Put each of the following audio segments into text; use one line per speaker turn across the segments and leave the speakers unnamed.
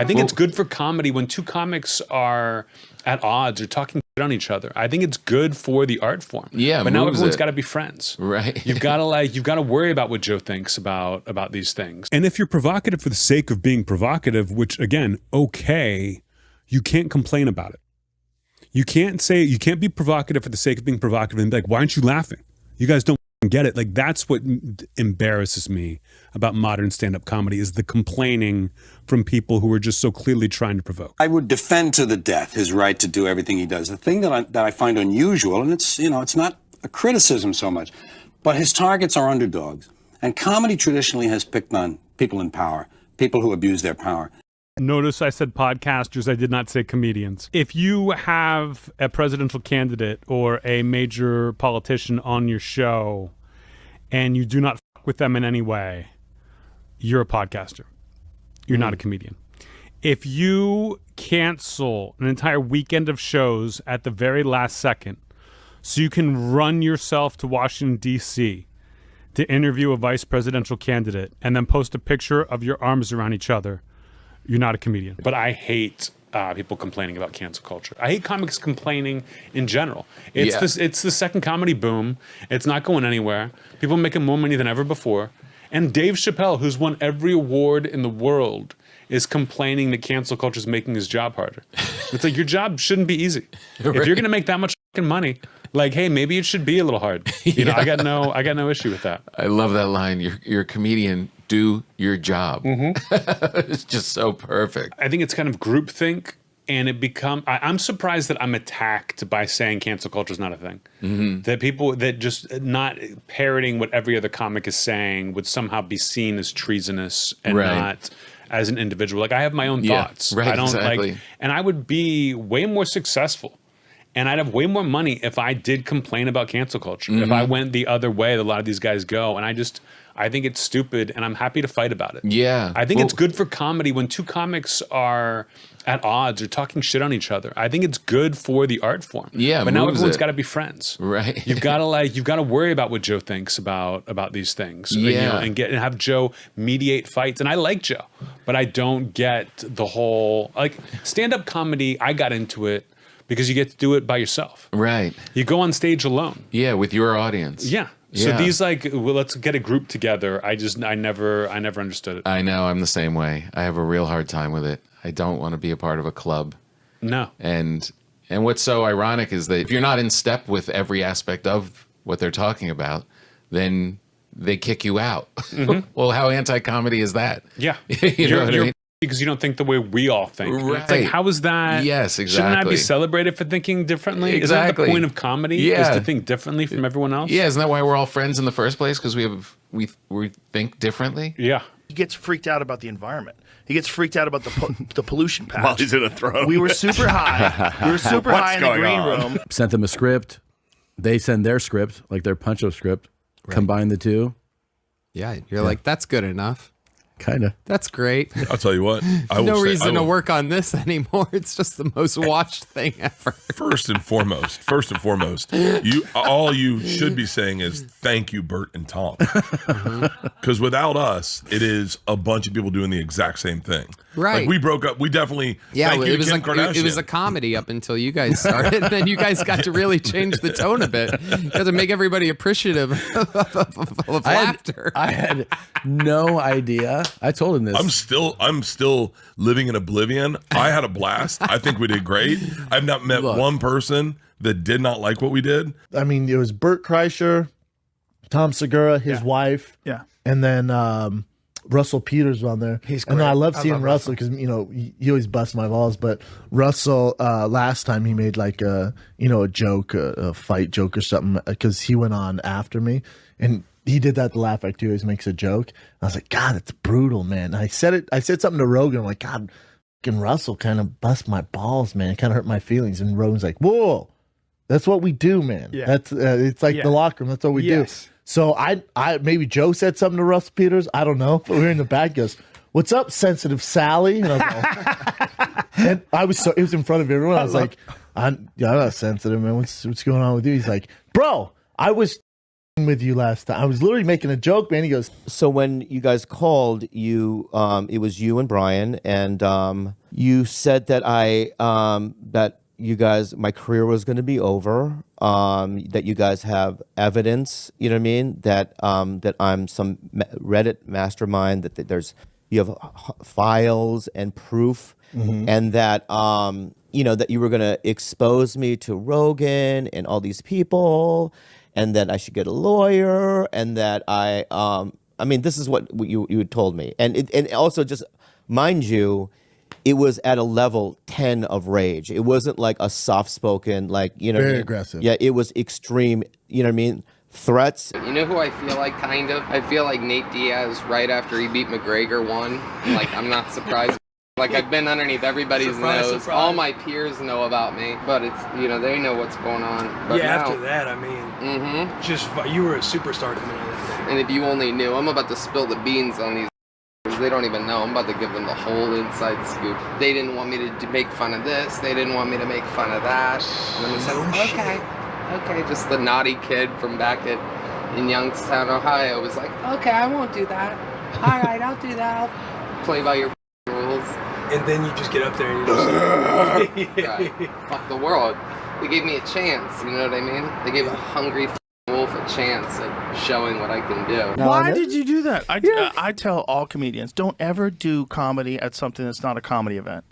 I think it's good for comedy when two comics are at odds or talking shit on each other. I think it's good for the art form.
Yeah,
but now everyone's got to be friends.
Right.
You've got to worry about what Joe thinks about these things. And if you're provocative for the sake of being provocative, which again, okay, you can't complain about it. You can't be provocative for the sake of being provocative and be like, why aren't you laughing? You guys don't get it. Like, that's what embarrasses me about modern stand-up comedy, is the complaining from people who are just so clearly trying to provoke.
I would defend to the death his right to do everything he does. The thing that I find unusual, and it's not a criticism so much, but his targets are underdogs. And comedy traditionally has picked on people in power, people who abuse their power.
Notice I said podcasters, I did not say comedians. If you have a presidential candidate or a major politician on your show and you do not fuck with them in any way, you're a podcaster. You're not a comedian. If you cancel an entire weekend of shows at the very last second so you can run yourself to Washington, D.C. to interview a vice presidential candidate and then post a picture of your arms around each other, you're not a comedian. But I hate people complaining about cancel culture. I hate comics complaining in general. It's the second comedy boom. It's not going anywhere. People are making more money than ever before. And Dave Chappelle, who's won every award in the world, is complaining that cancel culture is making his job harder. It's like, your job shouldn't be easy. Right. If you're going to make that much fucking money, like, hey, maybe it should be a little hard. You know, I got no issue with that.
I love that line. You're a comedian. Do your job. It's just so perfect.
I think it's kind of groupthink, and I'm surprised that I'm attacked by saying cancel culture is not a thing. That people that just not parroting what every other comic is saying would somehow be seen as treasonous and not as an individual. Like, I have my own thoughts.
Right,
I don't
exactly.
and I would be way more successful. And I'd have way more money if I did complain about cancel culture. If I went the other way that a lot of these guys go. And I think it's stupid, and I'm happy to fight about it.
Yeah.
I think it's good for comedy when two comics are at odds or talking shit on each other. I think it's good for the art form.
Yeah,
but now everyone's got to be friends.
Right.
You've got to worry about what Joe thinks about these things.
Yeah.
And have Joe mediate fights. And I like Joe, but I don't get the whole, like, stand-up comedy. I got into it because you get to do it by yourself.
Right.
You go on stage alone.
Yeah, with your audience.
Yeah. So these, like, well, let's get a group together. I never understood it.
I know, I'm the same way. I have a real hard time with it. I don't want to be a part of a club. No. And what's so ironic is that if you're not in step with every aspect of what they're talking about, then they kick you out. Well, how anti-comedy is that? Yeah. you know what I mean?
Because you don't think the way we all think. Right. It's like, how is that?
Yes, exactly.
Shouldn't I be celebrated for thinking differently? Exactly. Isn't that the point of comedy? Is to think differently from everyone else?
Yeah, isn't that why we're all friends in the first place? Because we think differently?
Yeah.
He gets freaked out about the environment. He gets freaked out about the pollution patch.
While he's in a throne.
We were super high. We were super high in the green room.
Sent them a script. They send their script, like their Punch Up script. Right. Combine the two.
Yeah, you're like, that's good enough.
Kind of.
That's great.
I'll tell you what.
No reason to work on this anymore. It's just the most watched thing ever.
First and foremost, all you should be saying is thank you, Bert and Tom. Because without us, it is a bunch of people doing the exact same thing.
Right.
Like, we broke up. We definitely.
Yeah,
thank you
it
to
was
Kim Kardashian.
It was a comedy up until you guys started. And then you guys got to really change the tone a bit. You had to make everybody appreciative of laughter.
I had no idea. I told him this.
I'm still living in oblivion. I had a blast. I think we did great. I've not met one person that did not like what we did.
I mean, it was Bert Kreischer, Tom Segura, his wife, and then Russell Peters on there. He's great. And I love seeing Russell because, you know, he always busts my balls. But Russell, last time he made like a joke, a fight joke or something, because he went on after me. And he did that to Laugh Factory. He always makes a joke. And I was like, God, it's brutal, man. And I said something to Rogan. I'm like, God, fucking Russell kind of bust my balls, man. It kind of hurt my feelings. And Rogan's like, whoa, that's what we do, man. Yeah. That's it's like the locker room. That's what we do. So I maybe Joe said something to Russ Peters. I don't know. But we were in the back. Goes, what's up, sensitive Sally? And I was like, and it was in front of everyone. I was like, I'm not sensitive, man. What's going on with you? He's like, bro, I was with you last time. I was literally making a joke, man. He goes,
so when you guys called, it was you and Brian, and you said that that you guys, my career was going to be over. That you guys have evidence, you know what I mean? That I'm some Reddit mastermind. That you have files and proof, and that that you were going to expose me to Rogan and all these people, and that I should get a lawyer, and that this is what you had told me, and also just mind you, it was at a level 10 of rage. It wasn't like a soft-spoken, like, you know,
very aggressive.
Yeah, it was extreme. You know what I mean? Threats.
You know who I feel like, kind of? I feel like Nate Diaz right after he beat McGregor won. Like, I'm not surprised. Like, I've been underneath everybody's nose. All my peers know about me, but it's, they know what's going on. But
after that, I mean, just you were a superstar coming out of that.
And if you only knew, I'm about to spill the beans on these. They don't even know. I'm about to give them the whole inside scoop. They didn't want me to make fun of this. They didn't want me to make fun of that. And then we said, okay. Just the naughty kid from back in Youngstown, Ohio was like, okay, I won't do that. All right, I'll do that. I'll play by your rules.
And then you just get up there and you just
right. Fuck the world. They gave me a chance, you know what I mean? They gave a hungry wolf a chance at showing what I can do.
Why did you do that? I tell all comedians, don't ever do comedy at something that's not a comedy event.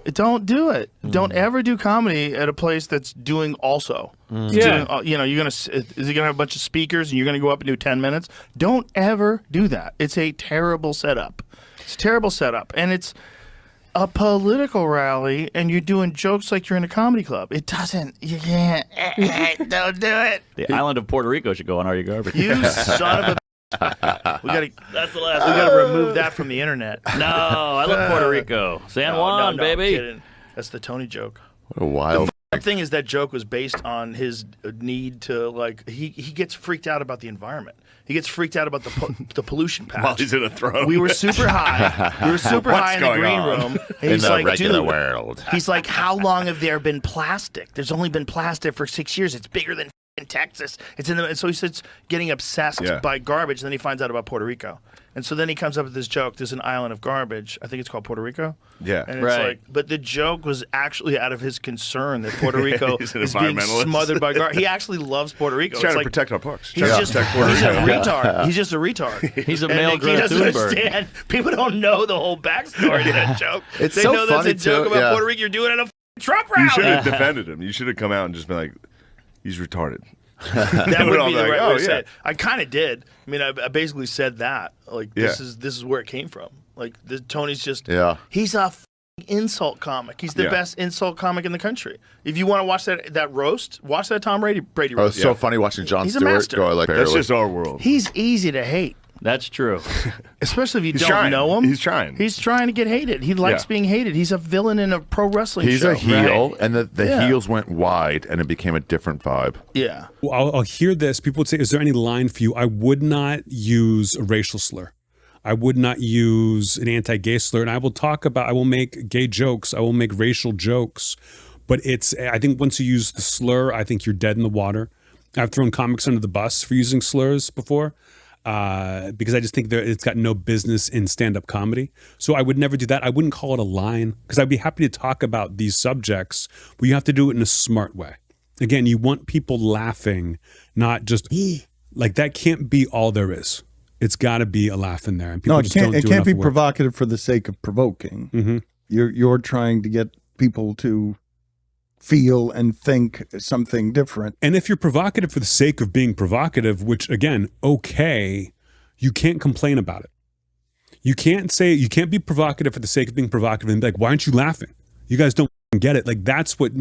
Don't do it. Don't ever do comedy at a place that's doing also. Doing, is it gonna have a bunch of speakers and you're gonna go up and do 10 minutes? Don't ever do that. It's a terrible setup. It's a terrible setup, and it's a political rally, and you're doing jokes like you're in a comedy club. You can't. Don't do it.
The island of Puerto Rico should go on Are You Garbage?
You son of a. That's the last. We gotta remove that from the internet.
No, I love Puerto Rico. San Juan, baby.
I'm kidding. That's the Tony joke.
What a wild.
The thing is that joke was based on his need to, like, he gets freaked out about the environment. He gets freaked out about the pollution patch.
While he's in a throne.
We were super high. We were super high in the green room. And
he's like, regular world.
He's like, how long have there been plastic? There's only been plastic for 6 years. It's bigger than in Texas. It's in the. And so he starts getting obsessed by garbage. And then he finds out about Puerto Rico. And so then he comes up with this joke. There's an island of garbage. I think it's called Puerto Rico.
Yeah.
And it's like, but the joke was actually out of his concern that Puerto Rico is being smothered by garbage. He actually loves Puerto Rico.
He's trying to protect our parks.
He's just a retard. He's just a retard.
He's a male Greta Thunberg.
People don't know the whole backstory to that joke.
They know
that's a joke about Puerto Rico. You're doing it at a Trump rally.
You should have defended him. You should have come out and just been like, he's retarded.
That would be the right way to say it. I kind of did. I mean, I basically said that. Like, this is where it came from. Like, Tony's just he's a insult comic. He's the best insult comic in the country. If you want to watch that roast, watch that Tom Brady roast.
Oh, it's so funny watching Jon Stewart go like
that's
just our world.
He's easy to hate.
That's true.
Especially if you don't know him.
He's trying.
He's trying to get hated. He likes being hated. He's a villain in a pro wrestling show.
He's a heel, and the heels went wide, and it became a different vibe.
Yeah.
Well, I'll hear this. People would say, is there any line for you? I would not use a racial slur. I would not use an anti-gay slur. And I will make gay jokes. I will make racial jokes. But I think once you use the slur, I think you're dead in the water. I've thrown comics under the bus for using slurs before. Because I just think it's got no business in stand-up comedy. So I would never do that. I wouldn't call it a line, because I'd be happy to talk about these subjects, but you have to do it in a smart way. Again, you want people laughing, not just like that. Can't be all there is. It's got to be a laugh in there. And people
it can't be provocative for the sake of provoking.
Mm-hmm.
You're trying to get people to feel and think something different.
And if you're provocative for the sake of being provocative, which again, okay, you can't complain about it. You can't be provocative for the sake of being provocative and be like, why aren't you laughing? You guys don't get it. Like, that's what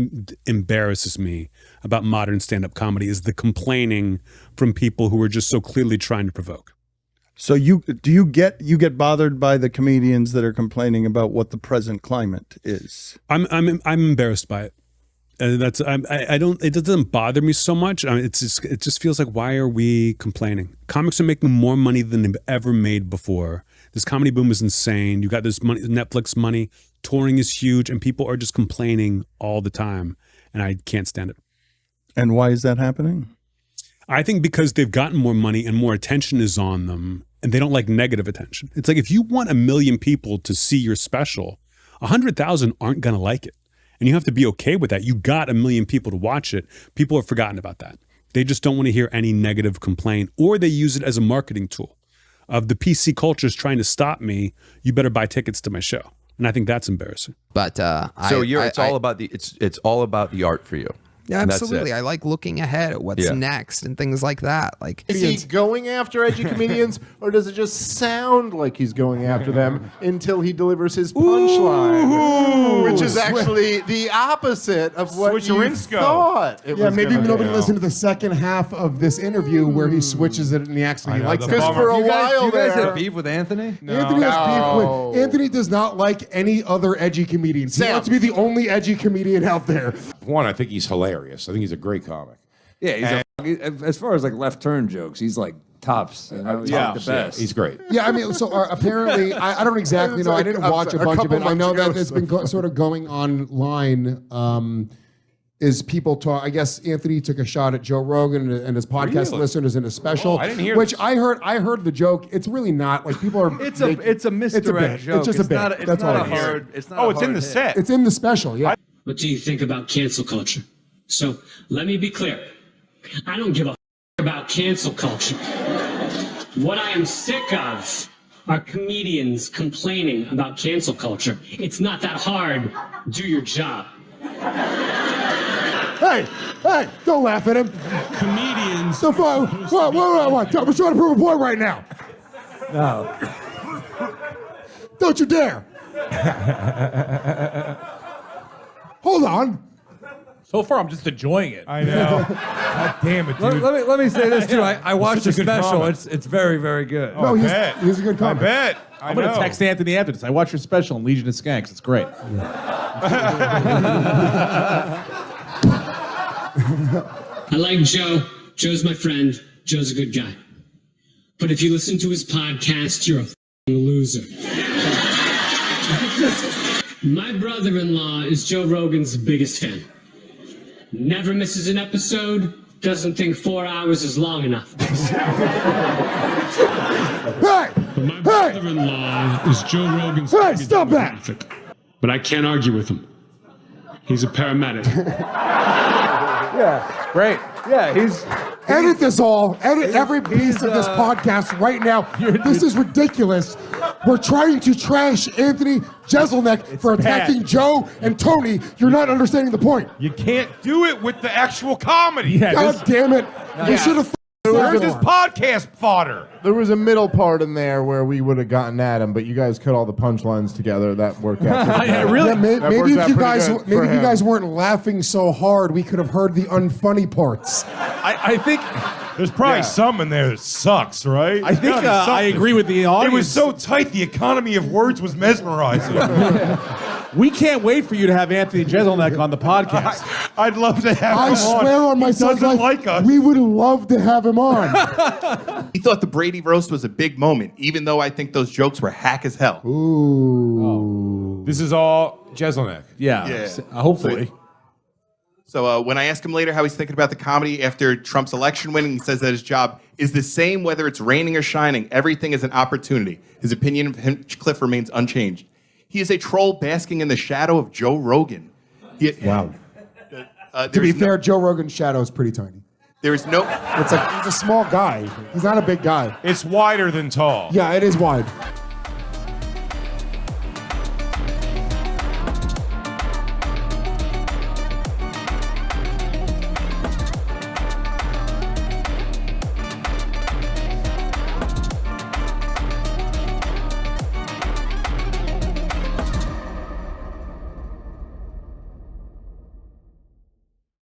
embarrasses me about modern stand-up comedy, is the complaining from people who are just so clearly trying to provoke.
So you get bothered by the comedians that are complaining about what the present climate is? I'm
embarrassed by it. It doesn't bother me so much. It just feels like, why are we complaining? Comics are making more money than they've ever made before. This comedy boom is insane. You got this money, Netflix money, touring is huge, and people are just complaining all the time, and I can't stand it.
And why is that happening?
I think because they've gotten more money and more attention is on them, and they don't like negative attention. It's like if you want 1 million people to see your special, 100,000 aren't going to like it. And you have to be okay with that. You got 1 million people to watch it. People have forgotten about that. They just don't want to hear any negative complaint, or they use it as a marketing tool of the PC culture is trying to stop me. You better buy tickets to my show. And I think that's embarrassing.
But it's all about the art for you.
Yeah, absolutely. I like looking ahead at what's next and things like that. Like,
is he going after edgy comedians, or does it just sound like he's going after them until he delivers his punchline, which is actually the opposite of what you thought?
Maybe nobody listened to the second half of this interview where he switches it and he actually likes it.
Because for a while
you guys have beef with Anthony?
Anthony has beef with. Anthony does not like any other edgy comedians. He wants to be the only edgy comedian out there.
One, I think he's hilarious. I think he's a great comic.
Yeah, as far as like left turn jokes, he's like tops. You know? He's like the best.
He's great.
Yeah, I mean, so apparently, I don't exactly know. I didn't watch a bunch of it. I know that it's been sort of going online. Is people talk? I guess Anthony took a shot at Joe Rogan and his podcast listeners in a special.
I didn't hear
which
this.
I heard the joke. It's really not like people are.
It's a misdirect joke.
It's just a bit. That's all.
It's in the set.
It's in the special. Yeah.
What do you think about cancel culture? So let me be clear. I don't give a about cancel culture. What I am sick of are comedians complaining about cancel culture. It's not that hard. Do your job.
Hey, don't laugh at him.
Comedians.
So far, what? I'm trying to prove a point right now.
No.
Don't you dare. Hold on.
So far, I'm just enjoying it.
I know. God damn it, dude.
Let me say this too. I watched the
Such a good
special.
comic.
It's very, very good.
No, he's a good comic.
I bet. I'm going to text Anthony after this. I watched your special on Legion of Skanks. It's great.
I like Joe. Joe's my friend. Joe's a good guy. But if you listen to his podcast, you're a loser. My brother-in-law is Joe Rogan's biggest fan. Never misses an episode. Doesn't think 4 hours is long enough. But my brother-in-law is Joe Rogan's biggest
stop that!
demographic. But I can't argue with him. He's a paramedic.
Yeah, great. Yeah, he's
Edit this all. Edit every piece of this podcast right now. This is ridiculous. We're trying to trash Anthony Jeselnik for attacking Joe and Tony. You're not understanding the point.
You can't do it with the actual comedy.
God damn it. We should have.
Where's his podcast fodder?
There was a middle part in there where we would have gotten at him, but you guys cut all the punchlines together. That worked out.
Yeah, maybe if you guys weren't laughing so hard, we could have heard the unfunny parts.
I think
there's probably some in there that sucks, right?
I think I agree with the audience.
It was so tight, the economy of words was mesmerizing.
We can't wait for you to have Anthony Jeselnik on the podcast.
I'd love to have him on.
I swear on my son's life,
like us.
we would love to have him on.
He thought the Brady roast was a big moment, even though I think those jokes were hack as hell.
Ooh.
This is all Jeselnik.
Yeah. Hopefully.
So when I ask him later how he's thinking about the comedy after Trump's election win, he says that his job is the same whether it's raining or shining. Everything is an opportunity. His opinion of Hinchcliffe remains unchanged. He is a troll basking in the shadow of Joe Rogan.
Wow. To be fair, Joe Rogan's shadow is pretty tiny.
There is no...
It's like he's a small guy. He's not a big guy.
It's wider than tall.
Yeah, it is wide.